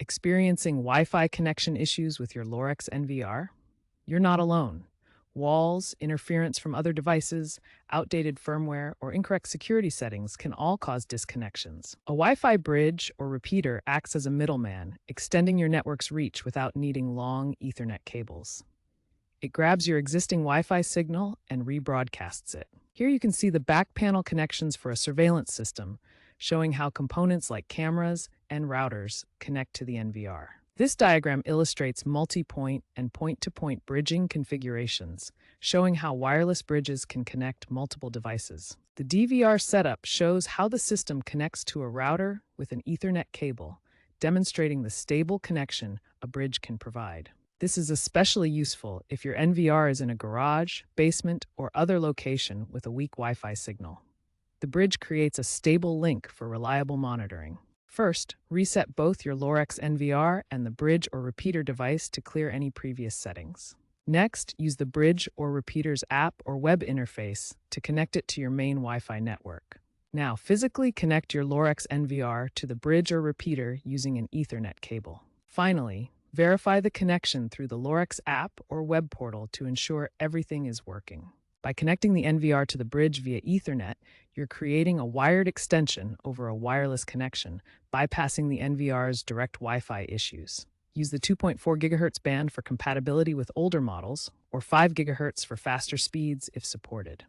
Experiencing Wi-Fi connection issues with your Lorex NVR? You're not alone. Walls, interference from other devices, outdated firmware, or incorrect security settings can all cause disconnections. A Wi-Fi bridge or repeater acts as a middleman, extending your network's reach without needing long Ethernet cables. It grabs your existing Wi-Fi signal and rebroadcasts it. Here you can see the back panel connections for a surveillance system, showing how components like cameras and routers connect to the NVR. This diagram illustrates multi-point and point-to-point bridging configurations, showing how wireless bridges can connect multiple devices. The DVR setup shows how the system connects to a router with an Ethernet cable, demonstrating the stable connection a bridge can provide. This is especially useful if your NVR is in a garage, basement, or other location with a weak Wi-Fi signal. The bridge creates a stable link for reliable monitoring. First, reset both your Lorex NVR and the bridge or repeater device to clear any previous settings. Next, use the bridge or repeater's app or web interface to connect it to your main Wi-Fi network. Now, physically connect your Lorex NVR to the bridge or repeater using an Ethernet cable. Finally, verify the connection through the Lorex app or web portal to ensure everything is working. By connecting the NVR to the bridge via Ethernet, you're creating a wired extension over a wireless connection, bypassing the NVR's direct Wi-Fi issues. Use the 2.4 GHz band for compatibility with older models, or 5 GHz for faster speeds if supported.